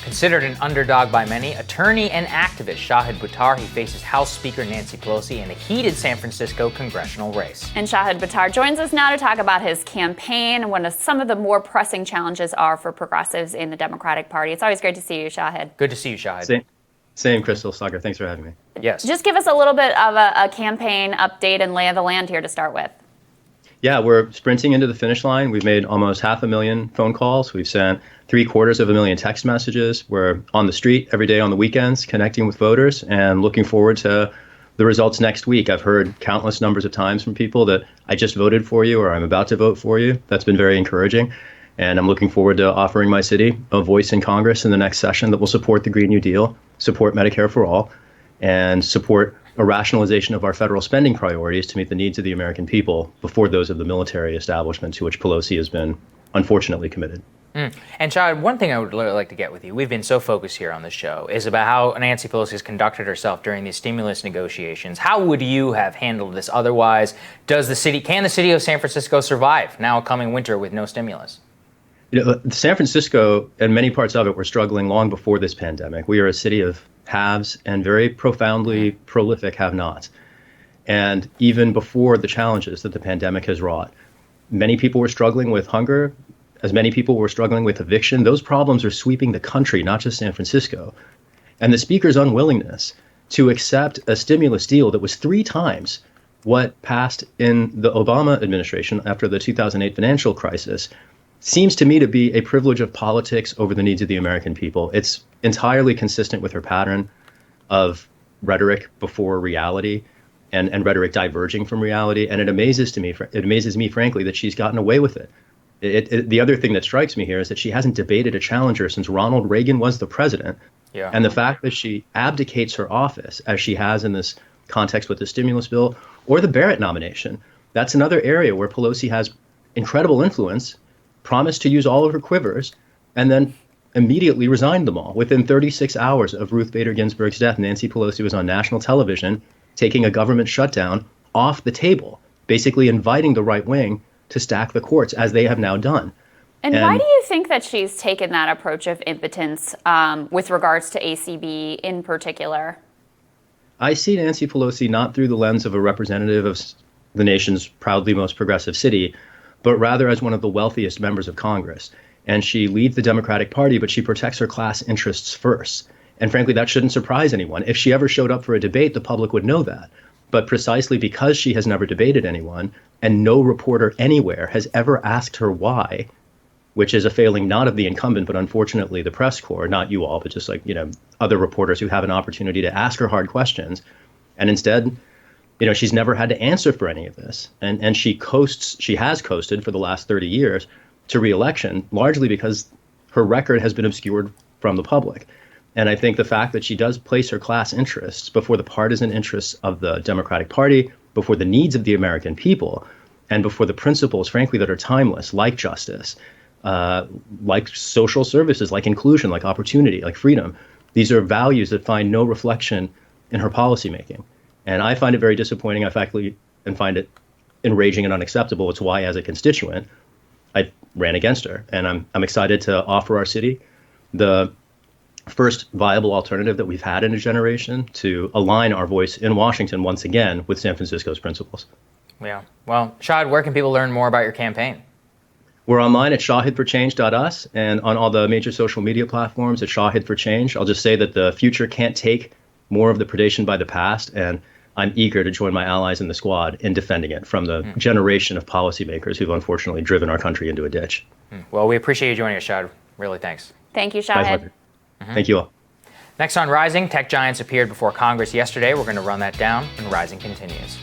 Considered an underdog by many, attorney and activist Shahid Buttar, he faces House Speaker Nancy Pelosi in a heated San Francisco congressional race. And Shahid Buttar joins us now to talk about his campaign and what some of the more pressing challenges are for progressives in the Democratic Party. It's always great to see you, Shahid. Good to see you, Shahid. Same, Crystal. Sagar, thanks for having me. Yes. Just give us a little bit of a campaign update and lay of the land here to start with. Yeah, we're sprinting into the finish line. We've made almost 500,000 phone calls. We've sent 750,000 text messages. We're on the street every day on the weekends, connecting with voters and looking forward to the results next week. I've heard countless numbers of times from people that I just voted for you or I'm about to vote for you. That's been very encouraging. And I'm looking forward to offering my city a voice in Congress in the next session that will support the Green New Deal, support Medicare for all, and support a rationalization of our federal spending priorities to meet the needs of the American people before those of the military establishment to which Pelosi has been unfortunately committed. And Shahid, one thing I would like to get with you, we've been so focused here on this show, is about how Nancy Pelosi has conducted herself during these stimulus negotiations. How would you have handled this otherwise? Can the city of San Francisco survive now a coming winter with no stimulus? You know, San Francisco and many parts of it were struggling long before this pandemic. We are a city of haves and very profoundly prolific have-nots. And even before the challenges that the pandemic has wrought, many people were struggling with hunger, as many people were struggling with eviction. Those problems are sweeping the country, not just San Francisco. And the speaker's unwillingness to accept a stimulus deal that was 3 times what passed in the Obama administration after the 2008 financial crisis seems to me to be a privilege of politics over the needs of the American people. It's entirely consistent with her pattern of rhetoric before reality and rhetoric diverging from reality. And it amazes me, frankly, that she's gotten away with it. The other thing that strikes me here is that she hasn't debated a challenger since Ronald Reagan was the president. Yeah. And the fact that she abdicates her office, as she has in this context with the stimulus bill or the Barrett nomination, that's another area where Pelosi has incredible influence, promised to use all of her quivers, and then immediately resigned them all. Within 36 hours of Ruth Bader Ginsburg's death, Nancy Pelosi was on national television taking a government shutdown off the table, basically inviting the right wing to stack the courts, as they have now done. And why do you think that she's taken that approach of impotence with regards to ACB in particular? I see Nancy Pelosi not through the lens of a representative of the nation's proudly most progressive city, but rather as one of the wealthiest members of Congress. And she leads the Democratic Party, but she protects her class interests first. And frankly, that shouldn't surprise anyone. If she ever showed up for a debate, the public would know that. But precisely because she has never debated anyone, and no reporter anywhere has ever asked her why, which is a failing not of the incumbent, but unfortunately the press corps, not you all, but just other reporters who have an opportunity to ask her hard questions. And instead, she's never had to answer for any of this. And she has coasted for the last 30 years to re-election, largely because her record has been obscured from the public. And I think the fact that she does place her class interests before the partisan interests of the Democratic Party, before the needs of the American people, and before the principles, frankly, that are timeless, like justice, like social services, like inclusion, like opportunity, like freedom. These are values that find no reflection in her policymaking. And I find it very disappointing. I find it enraging and unacceptable. It's why, as a constituent, I ran against her. And I'm excited to offer our city the first viable alternative that we've had in a generation to align our voice in Washington once again with San Francisco's principles. Yeah. Well, Shahid, where can people learn more about your campaign? We're online at shahidforchange.us and on all the major social media platforms at Shahid for Change. I'll just say that the future can't take more of the predation by the past, and I'm eager to join my allies in the squad in defending it from the generation of policymakers who've unfortunately driven our country into a ditch. Well, we appreciate you joining us, Shahid. Really, thanks. Thank you, Shahid. Thank you all. Next on Rising, tech giants appeared before Congress yesterday. We're going to run that down, and Rising continues.